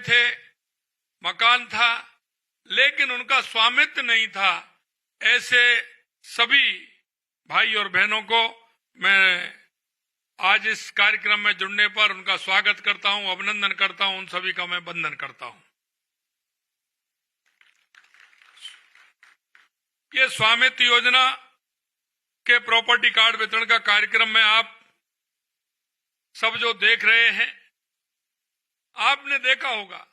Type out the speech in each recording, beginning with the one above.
थे, मकान था, लेकिन उनका स्वामित्व नहीं था। ऐसे सभी भाई और बहनों को मैं आज इस कार्यक्रम में जुड़ने पर उनका स्वागत करता हूं, अभिनंदन करता हूं, उन सभी का मैं वंदन करता हूं। ये स्वामित्व योजना के प्रॉपर्टी कार्ड वितरण का कार्यक्रम में आप सब जो देख रहे हैं, आपने देखा होगा,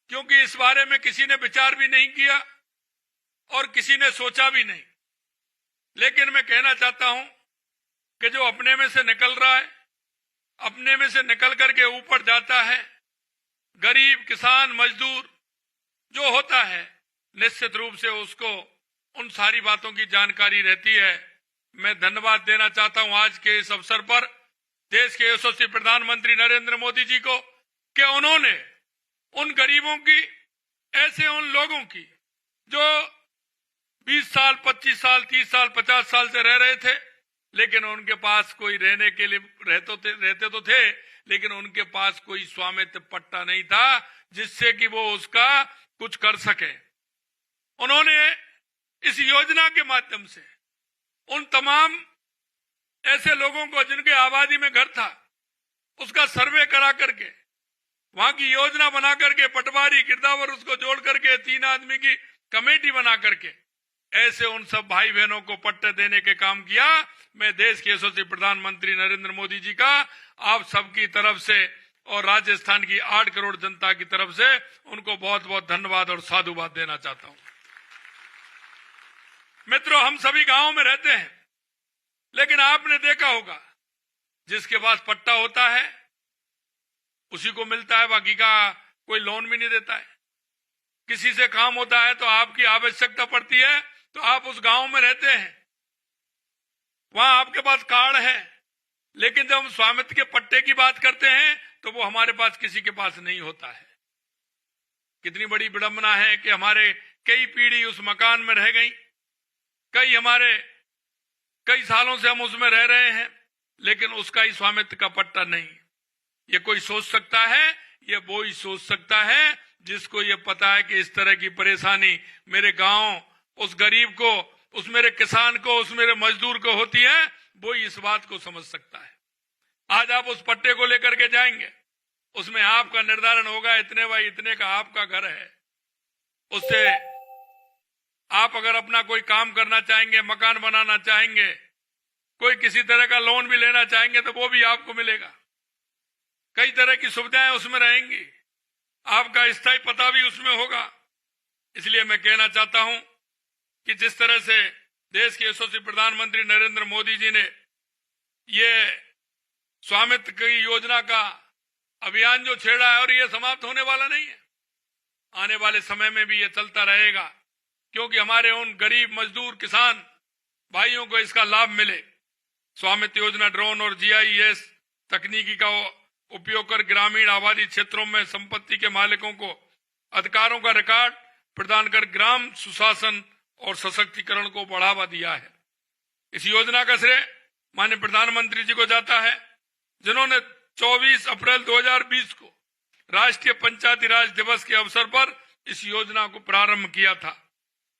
क्योंकि इस बारे में किसी ने विचार भी नहीं किया और किसी ने सोचा भी नहीं। लेकिन मैं कहना चाहता हूं कि जो अपने में से निकल रहा है, अपने में से निकल करके ऊपर जाता है, गरीब, किसान, मजदूर जो होता है, निश्चित रूप से उसको उन सारी बातों की जानकारी रहती है। मैं धन्यवाद देना चाहता हूं आज के इस अवसर पर देश के यशस्वी प्रधानमंत्री नरेंद्र मोदी जी को कि उन्होंने उन गरीबों की, ऐसे उन लोगों की जो 20 साल, 25 साल, 30 साल, 50 साल से रह रहे थे, लेकिन उनके पास कोई रहने के लिए रहते तो थे, लेकिन उनके पास कोई स्वामित्व पट्टा नहीं था जिससे कि वो उसका कुछ कर सके। उन्होंने इस योजना के माध्यम से उन तमाम ऐसे लोगों को जिनके आबादी में घर था, उसका सर्वे करा करके, वहां की योजना बना करके, पटवारी, गिरदावर उसको जोड़ करके 3 आदमी की कमेटी बना करके ऐसे उन सब भाई बहनों को पट्टे देने के काम किया। मैं देश के यशस्वी प्रधानमंत्री नरेंद्र मोदी जी का आप सबकी तरफ से और राजस्थान की 8 करोड़ जनता की तरफ से उनको बहुत बहुत धन्यवाद और साधुवाद देना चाहता हूं। मित्रों, हम सभी गांवों में रहते हैं, लेकिन आपने देखा होगा जिसके पास पट्टा होता है उसी को मिलता है, बाकी का कोई लोन भी नहीं देता है। किसी से काम होता है तो आपकी आवश्यकता पड़ती है तो आप उस गांव में रहते हैं, वहां आपके पास कार्ड है, लेकिन जब हम स्वामित्व के पट्टे की बात करते हैं तो वो हमारे पास किसी के पास नहीं होता है। कितनी बड़ी विडंबना है कि हमारे कई पीढ़ी उस मकान में रह गई, कई सालों से हम उसमें रह रहे हैं, लेकिन उसका ही स्वामित्व का पट्टा नहीं। ये कोई सोच सकता है, ये वो ही सोच सकता है जिसको ये पता है कि इस तरह की परेशानी मेरे गांव, उस गरीब को, उस मेरे किसान को, उस मेरे मजदूर को होती है, वो ही इस बात को समझ सकता है। आज आप उस पट्टे को लेकर के जाएंगे, उसमें आपका निर्धारण होगा इतने बाई इतने का आपका घर है। उससे आप अगर अपना कोई काम करना चाहेंगे, मकान बनाना चाहेंगे, कोई किसी तरह का लोन भी लेना चाहेंगे तो वो भी आपको मिलेगा। कई तरह की सुविधाएं उसमें रहेंगी, आपका स्थायी पता भी उसमें होगा। इसलिए मैं कहना चाहता हूं कि जिस तरह से देश के यशस्वी प्रधानमंत्री नरेंद्र मोदी जी ने ये स्वामित्व की योजना का अभियान जो छेड़ा है, और ये समाप्त होने वाला नहीं है, आने वाले समय में भी ये चलता रहेगा, क्योंकि हमारे उन गरीब, मजदूर, किसान भाइयों को इसका लाभ मिले। स्वामित्व योजना ड्रोन और GIS तकनीकी का उपयोग कर ग्रामीण आबादी क्षेत्रों में संपत्ति के मालिकों को अधिकारों का रिकॉर्ड प्रदान कर ग्राम सुशासन और सशक्तिकरण को बढ़ावा दिया है। इस योजना का श्रेय माननीय प्रधानमंत्री जी को जाता है, जिन्होंने 24 अप्रैल 2020 को राष्ट्रीय पंचायती राज दिवस के अवसर पर इस योजना को प्रारंभ किया था।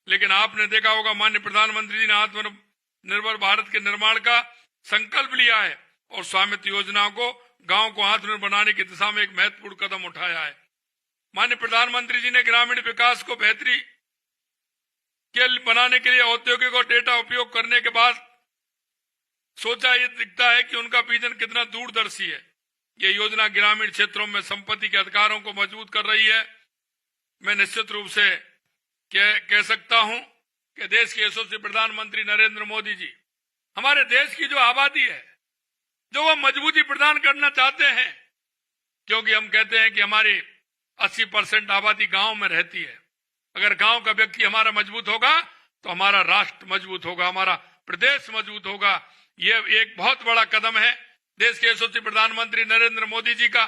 लेकिन आपने देखा होगा माननीय प्रधानमंत्री जी ने आत्मनिर्भर भारत के निर्माण का संकल्प लिया है और स्वामित्व योजना को गांव को आत्मनिर्भर बनाने की दिशा में एक महत्वपूर्ण कदम उठाया है। माननीय प्रधानमंत्री जी ने ग्रामीण विकास को बेहतरी के बनाने के लिए औद्योगिक और डेटा उपयोग करने के बाद सोचा, ये दिखता है कि उनका विजन कितना दूरदर्शी है। ये योजना ग्रामीण क्षेत्रों में संपत्ति के अधिकारों को मजबूत कर रही है। मैं निश्चित रूप से कह सकता हूं कि देश के यशस्वी प्रधानमंत्री नरेंद्र मोदी जी हमारे देश की जो आबादी है, जो वो मजबूती प्रदान करना चाहते हैं, क्योंकि हम कहते हैं कि हमारी 80% आबादी गांव में रहती है। अगर गांव का व्यक्ति हमारा मजबूत होगा तो हमारा राष्ट्र मजबूत होगा, हमारा प्रदेश मजबूत होगा। ये एक बहुत बड़ा कदम है देश के यशस्वी प्रधानमंत्री नरेंद्र मोदी जी का।